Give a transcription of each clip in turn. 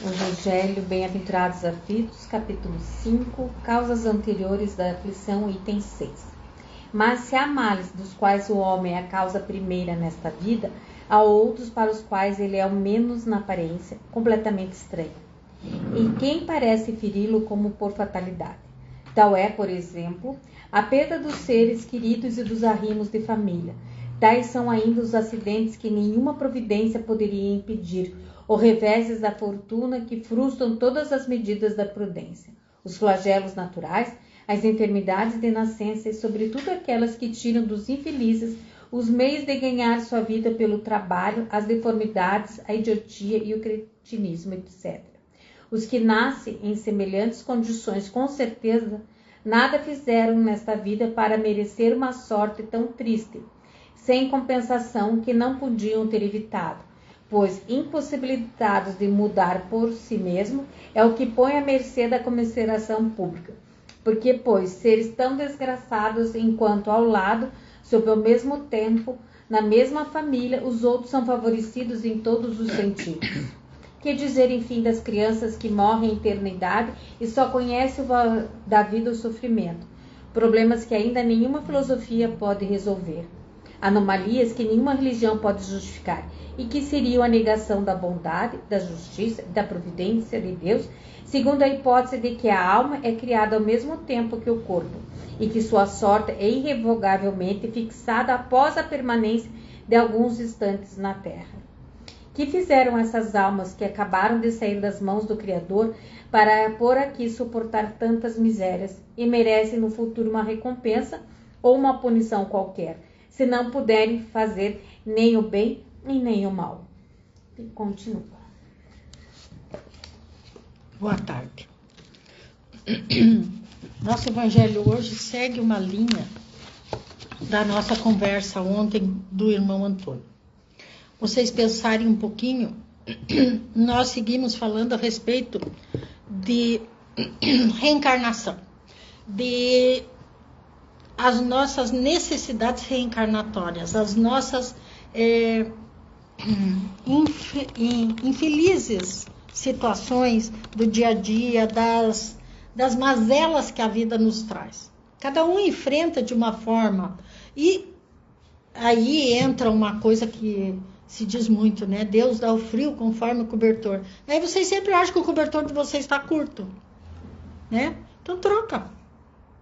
Evangelho, Bem-aventurados aflitos, capítulo 5, causas anteriores da aflição, item 6. Mas se há males dos quais o homem é a causa primeira nesta vida, há outros para os quais ele é o menos na aparência, completamente estranho. E quem parece feri-lo como por fatalidade? Tal é, por exemplo, a perda dos seres queridos e dos arrimos de família. Tais são ainda os acidentes que nenhuma providência poderia impedir, ou reveses da fortuna que frustram todas as medidas da prudência, os flagelos naturais, as enfermidades de nascença e sobretudo aquelas que tiram dos infelizes os meios de ganhar sua vida pelo trabalho, as deformidades, a idiotia e o cretinismo, etc. Os que nascem em semelhantes condições, com certeza, nada fizeram nesta vida para merecer uma sorte tão triste, sem compensação que não podiam ter evitado, pois impossibilitados de mudar por si mesmo é o que põe à mercê da comiseração pública. Porque, pois, seres tão desgraçados enquanto ao lado, sob o mesmo tempo, na mesma família, os outros são favorecidos em todos os sentidos. Que dizer, enfim, das crianças que morrem em eternidade e só conhecem da vida o sofrimento, problemas que ainda nenhuma filosofia pode resolver, anomalias que nenhuma religião pode justificar, e que seriam a negação da bondade, da justiça e da providência de Deus, segundo a hipótese de que a alma é criada ao mesmo tempo que o corpo, e que sua sorte é irrevogavelmente fixada após a permanência de alguns instantes na terra. Que fizeram essas almas que acabaram de sair das mãos do Criador para por aqui suportar tantas misérias e merecem no futuro uma recompensa ou uma punição qualquer, se não puderem fazer nem o bem e nem o mal? E continua. Boa tarde. Nosso evangelho hoje segue uma linha da nossa conversa ontem do irmão Antônio. Vocês pensarem um pouquinho, nós seguimos falando a respeito de reencarnação, de as nossas necessidades reencarnatórias, as nossas infelizes situações do dia a dia, das mazelas que a vida nos traz. Cada um enfrenta de uma forma. E aí entra uma coisa que se diz muito, né? Deus dá o frio conforme o cobertor. Aí vocês sempre acham que o cobertor de vocês está curto, né? Então troca,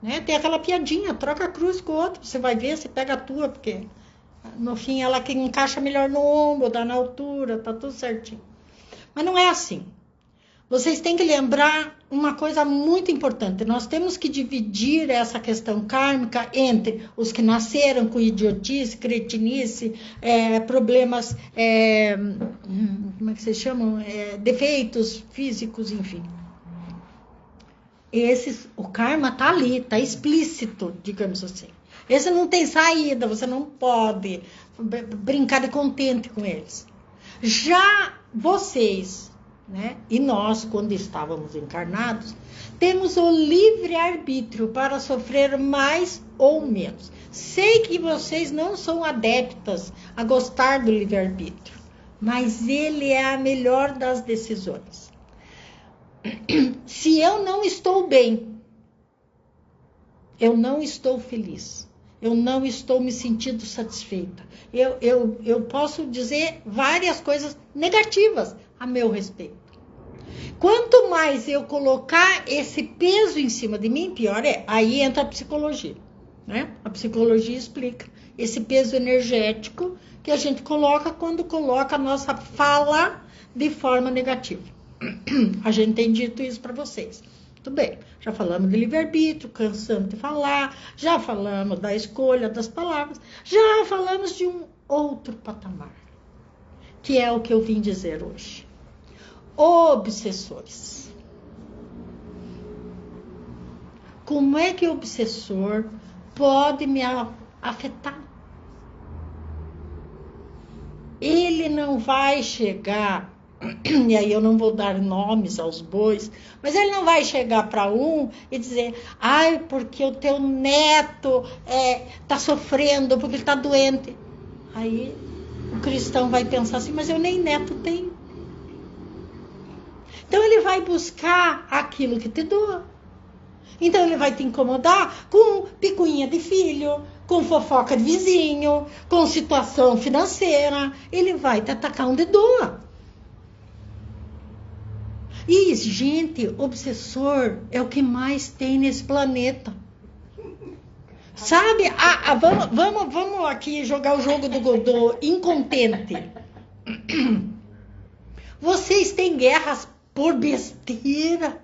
né? Tem aquela piadinha, troca a cruz com o outro. Você vai ver, você pega a tua, porque no fim ela que encaixa melhor no ombro, dá na altura, tá tudo certinho. Mas não é assim. Vocês têm que lembrar uma coisa muito importante. Nós temos que dividir essa questão kármica entre os que nasceram com idiotice, cretinice, problemas, como é que vocês chamam? Defeitos físicos, enfim. O karma está ali, está explícito, digamos assim. Esse não tem saída, você não pode brincar de contente com eles. Já vocês, né, e nós, quando estávamos encarnados, temos o livre-arbítrio para sofrer mais ou menos. Sei que vocês não são adeptas a gostar do livre-arbítrio, mas ele é a melhor das decisões. Se eu não estou bem, eu não estou feliz, eu não estou me sentindo satisfeita, eu posso dizer várias coisas negativas a meu respeito. Quanto mais eu colocar esse peso em cima de mim, pior é. Aí entra a psicologia, né? A psicologia explica esse peso energético que a gente coloca quando coloca a nossa fala de forma negativa. A gente tem dito isso para vocês. Muito bem, já falamos de livre-arbítrio, cansamos de falar, já falamos da escolha das palavras, já falamos de um outro patamar, que é o que eu vim dizer hoje. Obsessores. Como é que o obsessor pode me afetar? Ele não vai chegar, e aí eu não vou dar nomes aos bois, mas ele não vai chegar para um e dizer, ai, porque o teu neto está sofrendo, porque ele está doente. Aí o cristão vai pensar assim, mas eu nem neto tenho. Então ele vai buscar aquilo que te doa. Então ele vai te incomodar com picuinha de filho, com fofoca de vizinho, com situação financeira. Ele vai te atacar onde doa. E, gente, obsessor é o que mais tem nesse planeta. Sabe? Vamos aqui jogar o jogo do incontente. Vocês têm guerras por besteira.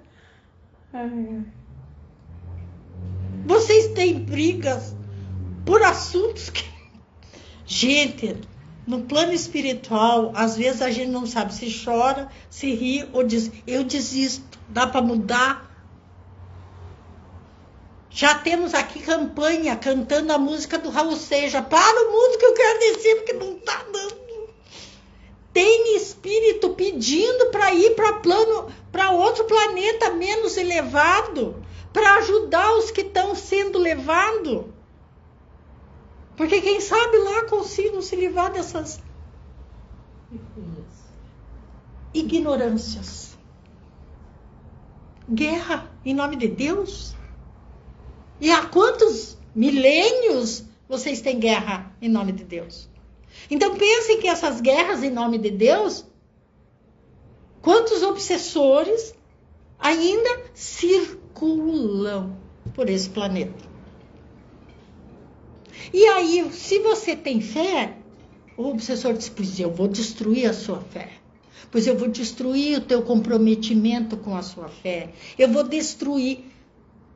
Vocês têm brigas por assuntos que... Gente, no plano espiritual, às vezes a gente não sabe se chora, se ri ou diz, eu desisto, dá para mudar. Já temos aqui campanha cantando a música do Raul Seixas. Para o mundo que eu quero descer, porque não está dando. Tem espírito pedindo para ir para outro planeta menos elevado, para ajudar os que estão sendo levados. Porque quem sabe lá consigam se livrar dessas ignorâncias. Guerra em nome de Deus. E há quantos milênios vocês têm guerra em nome de Deus? Então pensem que essas guerras em nome de Deus, quantos obsessores ainda circulam por esse planeta. E aí, se você tem fé, o obsessor diz, pois eu vou destruir a sua fé. Pois eu vou destruir o teu comprometimento com a sua fé. Eu vou destruir.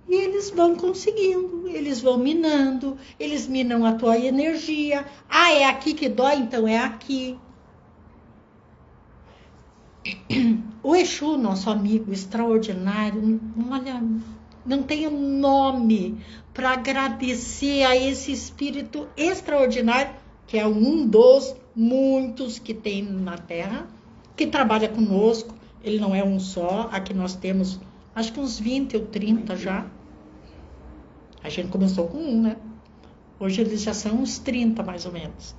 E eles vão conseguindo, eles vão minando, eles minam a tua energia. Ah, é aqui que dói, então é aqui. O Exu, nosso amigo extraordinário, olha, não tenho nome para agradecer a esse espírito extraordinário, que é um dos muitos que tem na Terra, que trabalha conosco. Ele não é um só, aqui nós temos, acho que uns 20 ou 30 já. A gente começou com um, né? Hoje eles já são uns 30, mais ou menos.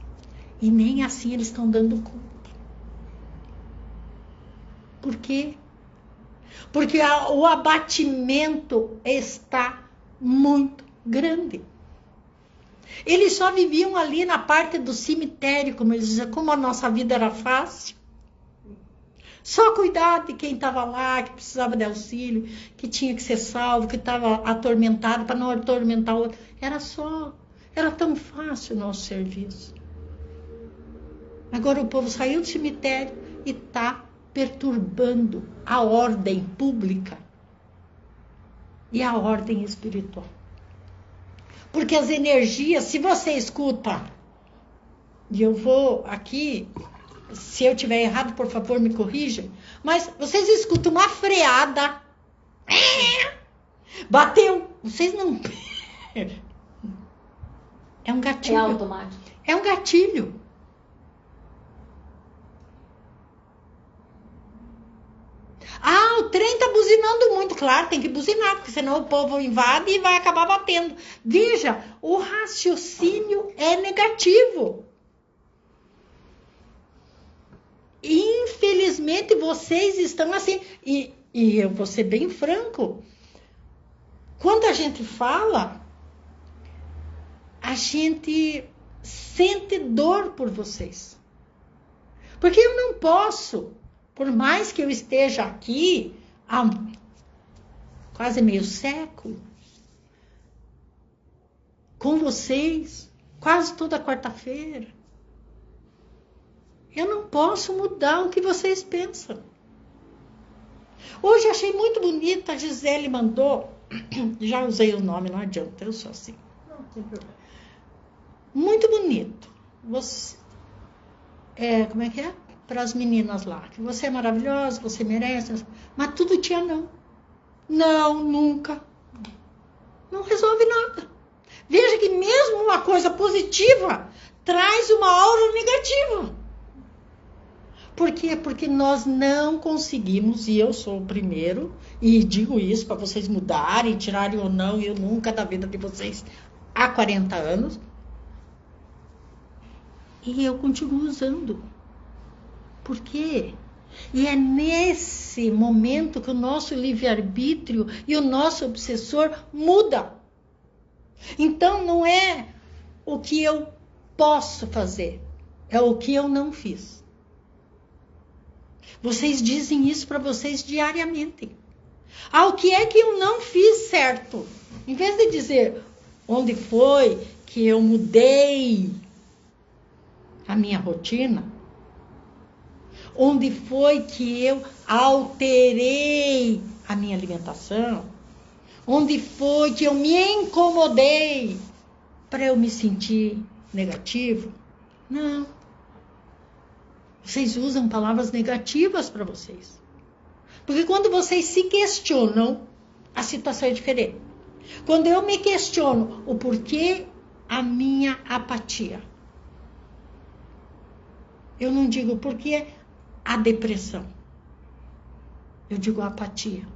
E nem assim eles estão dando conta. Por quê? Porque o abatimento está muito grande. Eles só viviam ali na parte do cemitério, como eles diziam, como a nossa vida era fácil. Só cuidar de quem estava lá, que precisava de auxílio, que tinha que ser salvo, que estava atormentado para não atormentar o outro. Era tão fácil o nosso serviço. Agora o povo saiu do cemitério e está perturbando a ordem pública e a ordem espiritual. Porque as energias, se você escuta, e eu vou aqui, se eu tiver errado, por favor, me corrija, mas vocês escutam uma freada, bateu, vocês não... É um gatilho. É automático. É um gatilho. Ah, o trem tá buzinando muito. Claro, tem que buzinar, porque senão o povo invade e vai acabar batendo. Veja, o raciocínio é negativo. Infelizmente, vocês estão assim. E eu vou ser bem franco. Quando a gente fala, a gente sente dor por vocês. Porque eu não posso... Por mais que eu esteja aqui há quase meio século, com vocês, quase toda quarta-feira, eu não posso mudar o que vocês pensam. Hoje achei muito bonita, a Gisele mandou, já usei o nome, não adianta, eu sou assim. Não tem problema. Muito bonito. Você, como é que é? Para as meninas lá, que você é maravilhosa, você merece, mas tudo tinha não. Não, nunca. Não resolve nada. Veja que mesmo uma coisa positiva traz uma aura negativa. Por quê? Porque nós não conseguimos, e eu sou o primeiro, e digo isso para vocês mudarem, tirarem ou não, eu nunca da vida de vocês há 40 anos, e eu continuo usando. Por quê? E é nesse momento que o nosso livre-arbítrio e o nosso obsessor muda. Então não é o que eu posso fazer, é o que eu não fiz. Vocês dizem isso para vocês diariamente. O que é que eu não fiz certo? Em vez de dizer onde foi que eu mudei a minha rotina, onde foi que eu alterei a minha alimentação, onde foi que eu me incomodei para eu me sentir negativo. Não. Vocês usam palavras negativas para vocês. Porque quando vocês se questionam, a situação é diferente. Quando eu me questiono o porquê a minha apatia, eu não digo porquê a depressão. Eu digo apatia.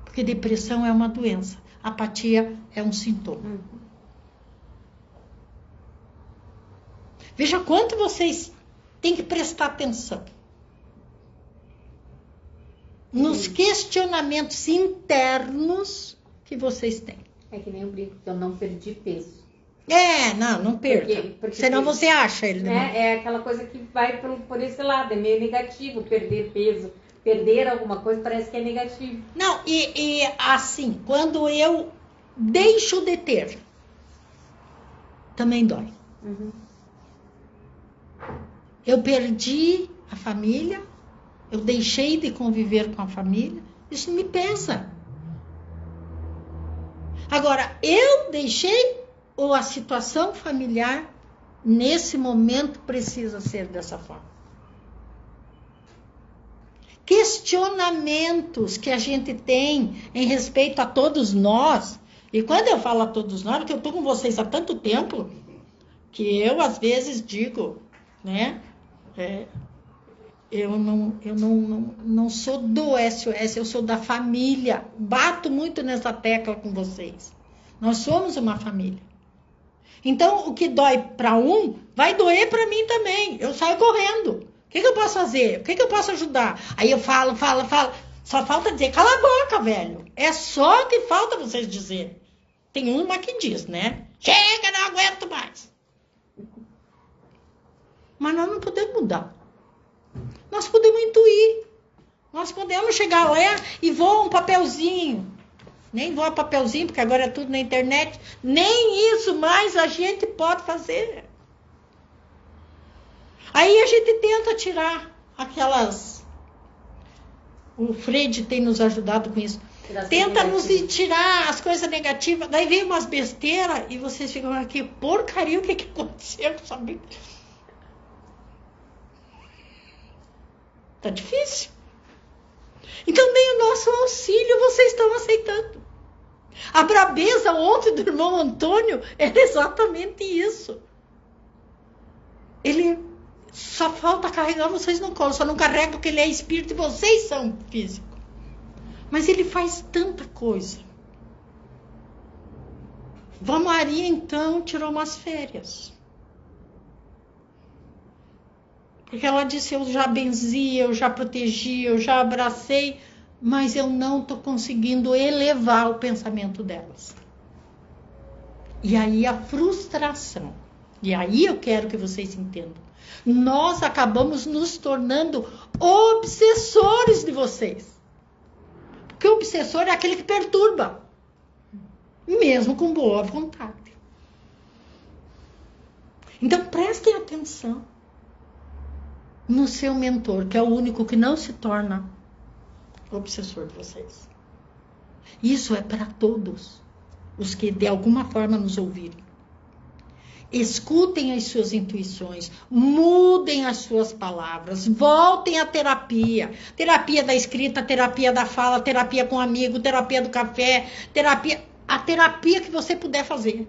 Porque depressão é uma doença. Apatia é um sintoma. Veja quanto vocês têm que prestar atenção nos questionamentos internos que vocês têm. É que nem eu brinco, que eu não perdi peso. Não perca. Porque senão você acha ele. É aquela coisa que vai por esse lado, é meio negativo perder peso. Perder alguma coisa parece que é negativo. Não, e assim, quando eu deixo de ter, também dói. Uhum. Eu perdi a família, eu deixei de conviver com a família, isso me pesa. Agora, eu deixei ou a situação familiar, nesse momento, precisa ser dessa forma. Questionamentos que a gente tem em respeito a todos nós, e quando eu falo a todos nós, porque eu estou com vocês há tanto tempo, que eu às vezes digo, né, eu não sou do SOS, eu sou da família, bato muito nessa tecla com vocês, nós somos uma família. Então, o que dói para um, vai doer para mim também, eu saio correndo. O que eu posso fazer? O que eu posso ajudar? Aí eu falo. Só falta dizer, cala a boca, velho. É só que falta vocês dizer. Tem uma que diz, né? Chega, não aguento mais. Mas nós não podemos mudar. Nós podemos intuir. Nós podemos chegar lá e voar um papelzinho. Nem voar papelzinho, porque agora é tudo na internet. Nem isso mais a gente pode fazer. Aí a gente tenta tirar aquelas... O Fred tem nos ajudado com isso. Tenta nos tirar as coisas negativas. Daí vem umas besteiras e vocês ficam aqui, porcaria, o que aconteceu? Sabe? Tá difícil. Então nem o nosso auxílio vocês estão aceitando. A brabeza ontem do irmão Antônio era exatamente isso. Ele... Só falta carregar vocês no colo. Só não carrega porque ele é espírito e vocês são físico. Mas ele faz tanta coisa. A Maria, então, tirou umas férias. Porque ela disse, eu já benzi, eu já protegi, eu já abracei, mas eu não estou conseguindo elevar o pensamento delas. E aí a frustração. E aí eu quero que vocês entendam. Nós acabamos nos tornando obsessores de vocês. Porque o obsessor é aquele que perturba. Mesmo com boa vontade. Então prestem atenção no seu mentor, que é o único que não se torna obsessor de vocês. Isso é para todos os que de alguma forma nos ouvirem. Escutem as suas intuições, mudem as suas palavras, voltem à terapia. Terapia da escrita, terapia da fala, terapia com amigo, terapia do café, a terapia que você puder fazer.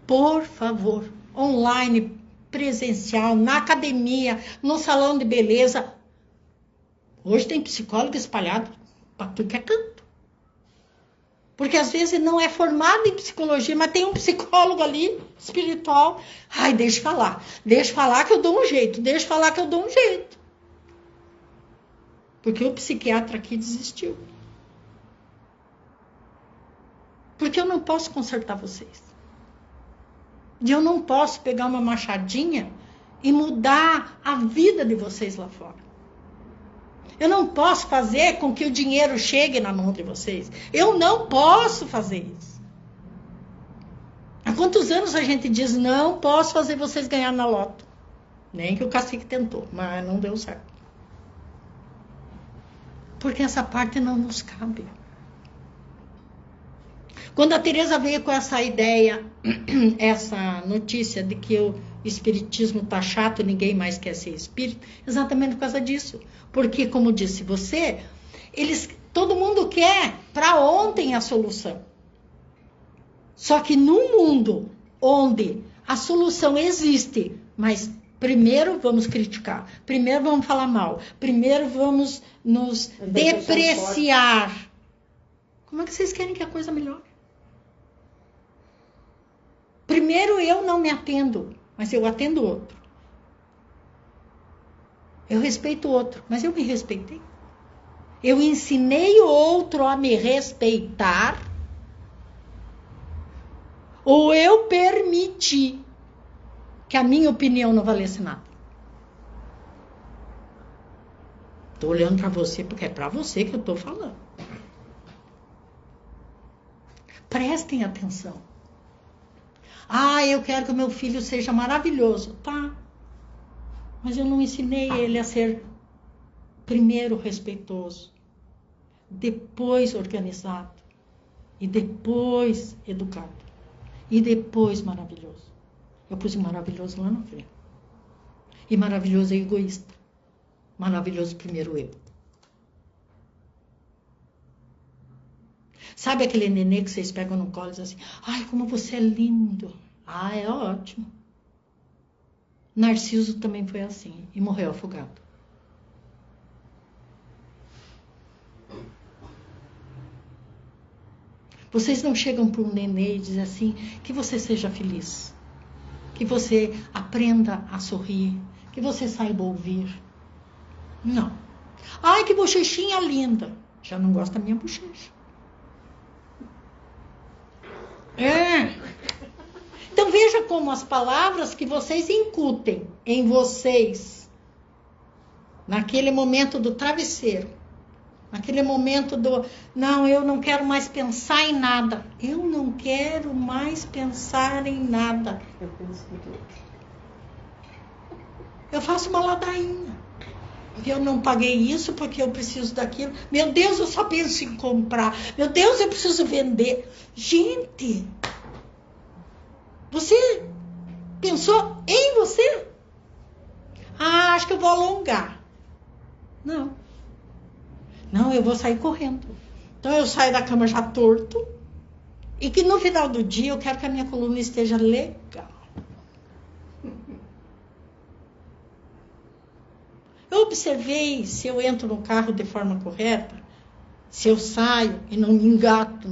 Por favor, online, presencial, na academia, no salão de beleza. Hoje tem psicólogo espalhado para tudo que é canto. Porque às vezes não é formado em psicologia, mas tem um psicólogo ali, espiritual. Ai, deixa falar que eu dou um jeito, deixa falar que eu dou um jeito. Porque o psiquiatra aqui desistiu. Porque eu não posso consertar vocês. E eu não posso pegar uma machadinha e mudar a vida de vocês lá fora. Eu não posso fazer com que o dinheiro chegue na mão de vocês. Eu não posso fazer isso. Há quantos anos a gente diz, não posso fazer vocês ganhar na loto? Nem que o cacique tentou, mas não deu certo. Porque essa parte não nos cabe. Quando a Teresa veio com essa ideia, essa notícia de que o espiritismo tá chato, ninguém mais quer ser espírito, exatamente por causa disso. Porque, como disse você, todo mundo quer para ontem a solução. Só que num mundo onde a solução existe, mas primeiro vamos criticar, primeiro vamos falar mal, primeiro vamos nos depreciar. Como é que vocês querem que a coisa melhore? Primeiro eu não me atendo, mas eu atendo o outro. Eu respeito o outro, mas eu me respeitei. Eu ensinei o outro a me respeitar, ou eu permiti que a minha opinião não valesse nada. Estou olhando para você porque é para você que eu estou falando. Prestem atenção. Eu quero que o meu filho seja maravilhoso. Tá. Mas eu não ensinei ele a ser primeiro respeitoso, depois organizado, e depois educado, e depois maravilhoso. Eu pus maravilhoso lá na frente. E maravilhoso é egoísta. Maravilhoso primeiro eu. Sabe aquele nenê que vocês pegam no colo e dizem assim, ai, como você é lindo. É ótimo. Narciso também foi assim e morreu afogado. Vocês não chegam para um nenê e dizem assim, que você seja feliz, que você aprenda a sorrir, que você saiba ouvir. Não. Ai, que bochechinha linda. Já não gosto da minha bochecha. Então veja como as palavras que vocês incutem em vocês, naquele momento do travesseiro, naquele momento não, eu não quero mais pensar em nada. Eu não quero mais pensar em nada. Eu penso em tudo. Eu faço uma ladainha. Eu não paguei isso porque eu preciso daquilo. Meu Deus, eu só penso em comprar. Meu Deus, eu preciso vender. Gente, você pensou em você? Acho que eu vou alongar. Não, eu vou sair correndo. Então eu saio da cama já torto. E que no final do dia eu quero que a minha coluna esteja legal. Eu observei se eu entro no carro de forma correta, se eu saio e não me engato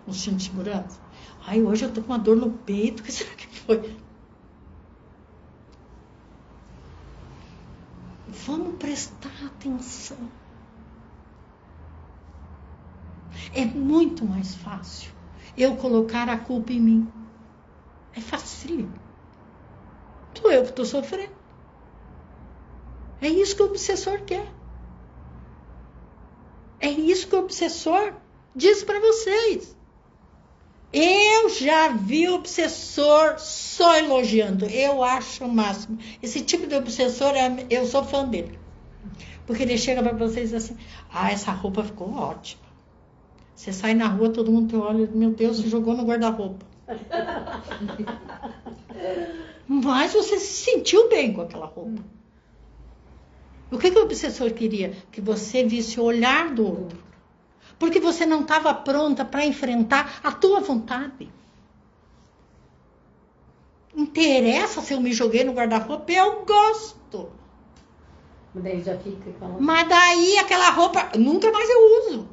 no cinto de segurança. Hoje eu tô com uma dor no peito, o que será que foi? Vamos prestar atenção. É muito mais fácil eu colocar a culpa em mim. É facílimo. Sou eu que estou sofrendo. É isso que o obsessor quer. É isso que o obsessor diz para vocês. Eu já vi o obsessor só elogiando. Eu acho o máximo. Esse tipo de obsessor, eu sou fã dele. Porque ele chega para vocês assim, essa roupa ficou ótima. Você sai na rua, todo mundo te olha, meu Deus, você jogou no guarda-roupa. Mas você se sentiu bem com aquela roupa. O que o obsessor queria? Que você visse o olhar do outro. Porque você não estava pronta para enfrentar a tua vontade. Interessa se eu me joguei no guarda-roupa? Eu gosto. Mas daí já fica falando. Mas daí aquela roupa, nunca mais eu uso.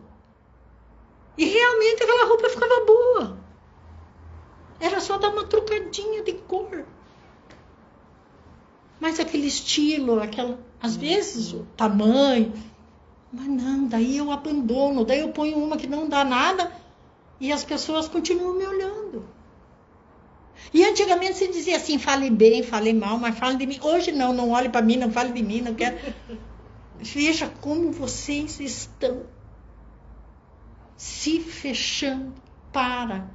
E realmente aquela roupa ficava boa. Era só dar uma trocadinha de cor. Mas aquele estilo, às vezes o tamanho. Mas não, daí eu abandono, daí eu ponho uma que não dá nada e as pessoas continuam me olhando. E antigamente se dizia assim, fale bem, fale mal, mas fale de mim. Hoje não olhe para mim, não fale de mim, não quero. Veja como vocês estão se fechando para.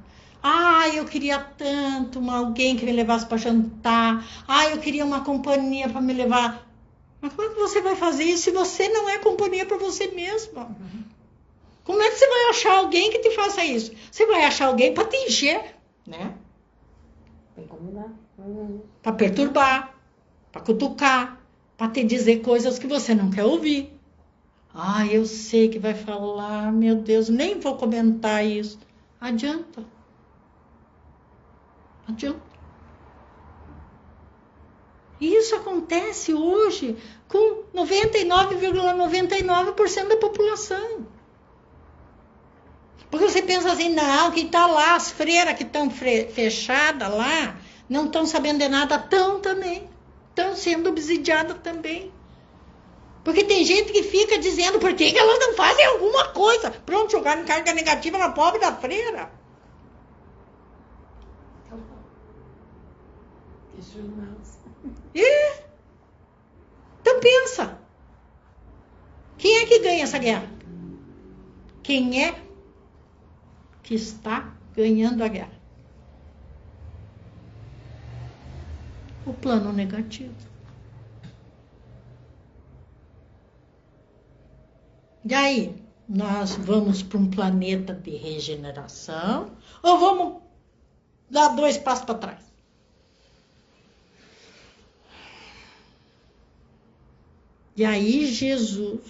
Eu queria tanto alguém que me levasse para jantar. Eu queria uma companhia para me levar. Mas como é que você vai fazer isso se você não é companhia para você mesma? Como é que você vai achar alguém que te faça isso? Você vai achar alguém para te encher, né? Tem que combinar. Para perturbar, para cutucar, para te dizer coisas que você não quer ouvir. Eu sei que vai falar, meu Deus, nem vou comentar isso. Adianta. E isso acontece hoje com 99,99% da população. Porque você pensa assim, não, quem está lá, as freiras que estão fechadas lá, não estão sabendo de nada, estão também. Estão sendo obsidiadas também. Porque tem gente que fica dizendo por que elas não fazem alguma coisa. Pronto, jogaram carga negativa na pobre da freira. Então pensa. Quem é que ganha essa guerra? Quem é que está ganhando a guerra? O plano negativo. E aí, nós vamos para um planeta de regeneração ou vamos dar 2 passos para trás? E aí Jesus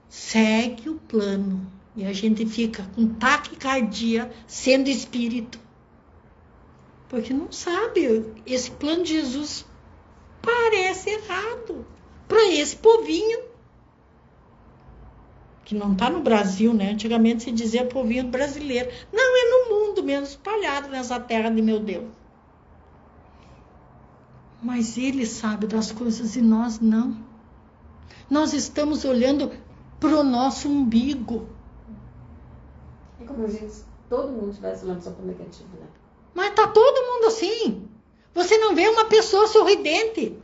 segue o plano e a gente fica com taquicardia sendo espírito. Porque não sabe, esse plano de Jesus parece errado para esse povinho. Que não está no Brasil, né? Antigamente se dizia povinho brasileiro. Não, é no mundo mesmo, espalhado nessa terra de meu Deus. Mas ele sabe das coisas e nós não. Nós estamos olhando para o nosso umbigo. É como se todo mundo estivesse olhando só para o negativo, né? Mas está todo mundo assim. Você não vê uma pessoa sorridente.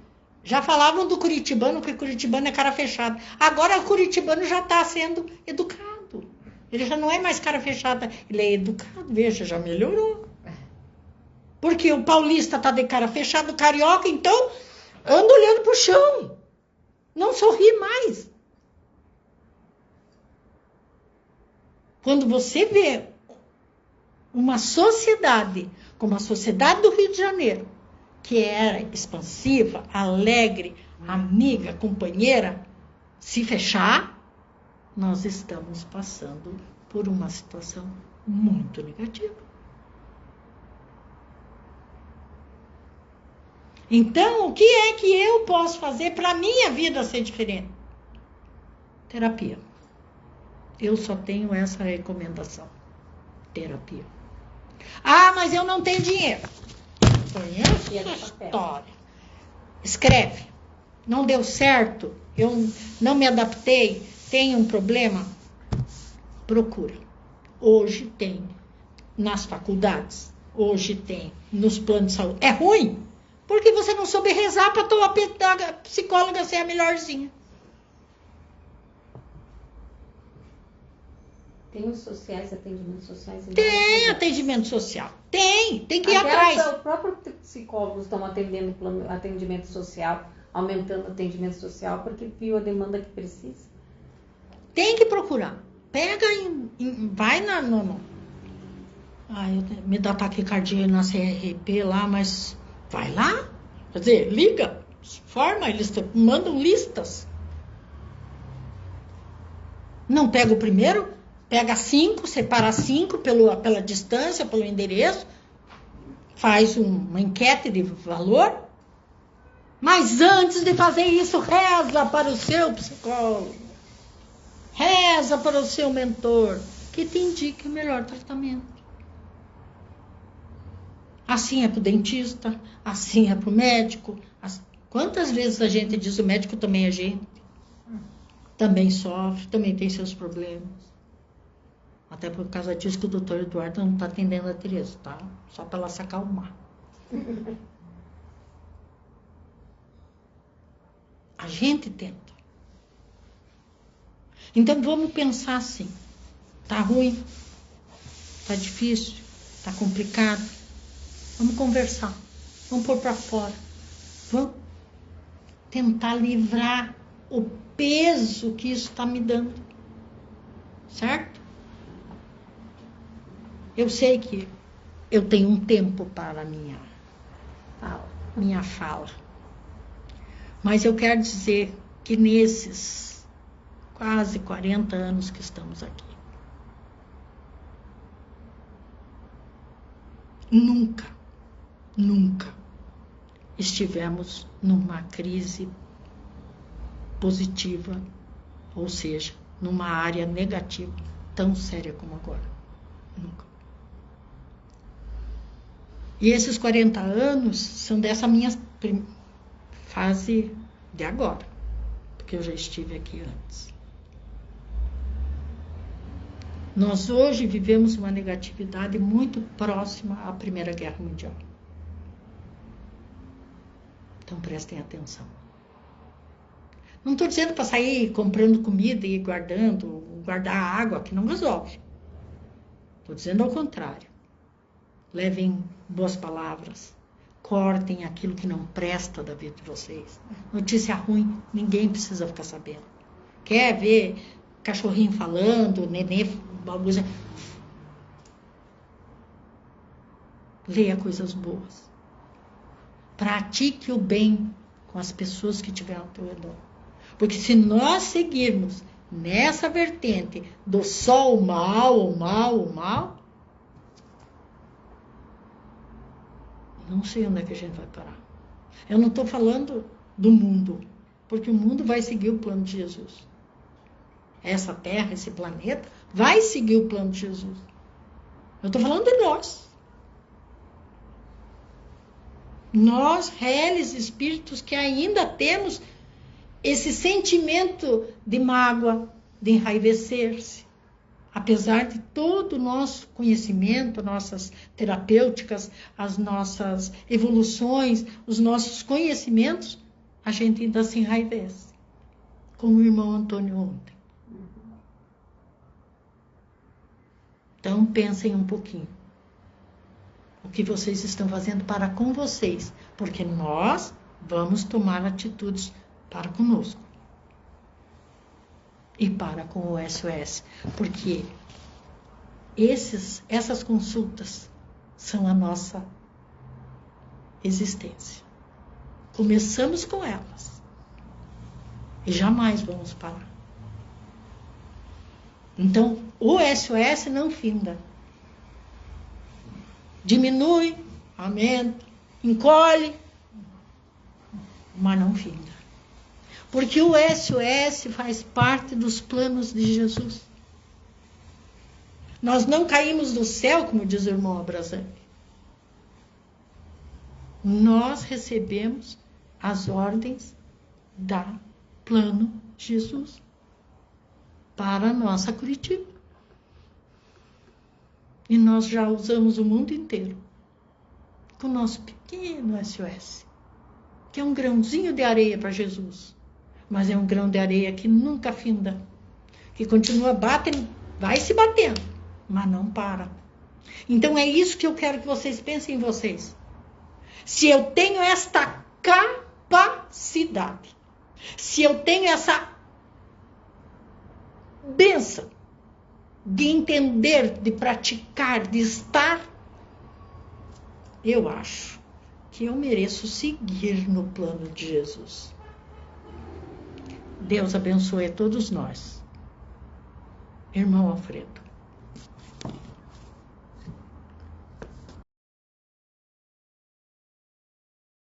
Já falavam do curitibano, que o curitibano é cara fechada. Agora o curitibano já está sendo educado. Ele já não é mais cara fechada, ele é educado. Veja, já melhorou. Porque o paulista está de cara fechada, o carioca, então, anda olhando para o chão. Não sorri mais. Quando você vê uma sociedade, como a sociedade do Rio de Janeiro, que era expansiva, alegre, amiga, companheira, se fechar, nós estamos passando por uma situação muito negativa. Então, o que é que eu posso fazer para a minha vida ser diferente? Terapia. Eu só tenho essa recomendação. Terapia. Mas eu não tenho dinheiro. Conhece a história. Escreve. Não deu certo, eu não me adaptei, tenho um problema. Procura. Hoje tem nas faculdades, hoje tem nos planos de saúde. É ruim? Porque você não soube rezar para a psicóloga ser a melhorzinha. Tem os sociais, atendimentos sociais? Tem atendimento social. Tem que ir atrás. Os próprios psicólogos estão atendendo atendimento social, aumentando o atendimento social, porque viu a demanda que precisa. Tem que procurar. Pega vai me dá taquicardia na CRP lá, mas vai lá. Quer dizer, liga, forma, eles mandam listas. Não pega o primeiro, pega 5, separa 5 pela distância, pelo endereço, faz uma enquete de valor. Mas antes de fazer isso, reza para o seu psicólogo. Reza para o seu mentor, que te indique o melhor tratamento. Assim é para o dentista, assim é para o médico. Quantas vezes a gente diz o médico também é gente? Também sofre, também tem seus problemas. Até por causa disso que o doutor Eduardo não está atendendo a Tereza, tá? Só para ela se acalmar. A gente tenta. Então vamos pensar assim. Tá ruim? Tá difícil? Tá complicado? Vamos conversar. Vamos pôr para fora. Vamos tentar livrar o peso que isso está me dando. Certo? Eu sei que eu tenho um tempo para minha fala. Mas eu quero dizer que nesses quase 40 anos que estamos aqui, nunca estivemos numa crise positiva, ou seja, numa área negativa tão séria como agora. Nunca. E esses 40 anos são dessa minha fase de agora, porque eu já estive aqui antes. Nós hoje vivemos uma negatividade muito próxima à Primeira Guerra Mundial. Então prestem atenção. Não estou dizendo para sair comprando comida e guardar água, que não resolve. Estou dizendo ao contrário. Levem boas palavras. Cortem aquilo que não presta da vida de vocês. Notícia ruim, ninguém precisa ficar sabendo. Quer ver cachorrinho falando, nenê, bagunça? Leia coisas boas. Pratique o bem com as pessoas que tiveram ao teu redor. Porque se nós seguirmos nessa vertente do só o mal, não sei onde é que a gente vai parar. Eu não estou falando do mundo, porque o mundo vai seguir o plano de Jesus. Essa terra, esse planeta, vai seguir o plano de Jesus. Eu estou falando de nós. Nós, réis espíritos, que ainda temos esse sentimento de mágoa, de enraivecer-se. Apesar de todo o nosso conhecimento, nossas terapêuticas, as nossas evoluções, os nossos conhecimentos, a gente ainda se enraivece. Como o irmão Antônio ontem. Então pensem um pouquinho. O que vocês estão fazendo para com vocês. Porque nós vamos tomar atitudes para conosco. E para com o SOS. Porque essas consultas são a nossa existência. Começamos com elas. E jamais vamos parar. Então, o SOS não finda. Diminui, aumenta, encolhe, mas não finda. Porque o SOS faz parte dos planos de Jesus. Nós não caímos do céu, como diz o irmão Abrazani. Nós recebemos as ordens da plano de Jesus para a nossa Curitiba. E nós já usamos o mundo inteiro com o nosso pequeno SOS, que é um grãozinho de areia para Jesus. Mas é um grão de areia que nunca finda, que continua batendo, vai se batendo, mas não para. Então é isso que eu quero que vocês pensem em vocês. Se eu tenho esta capacidade, se eu tenho essa bênção de entender, de praticar, de estar, eu acho que eu mereço seguir no plano de Jesus. Deus abençoe a todos nós. Irmão Alfredo.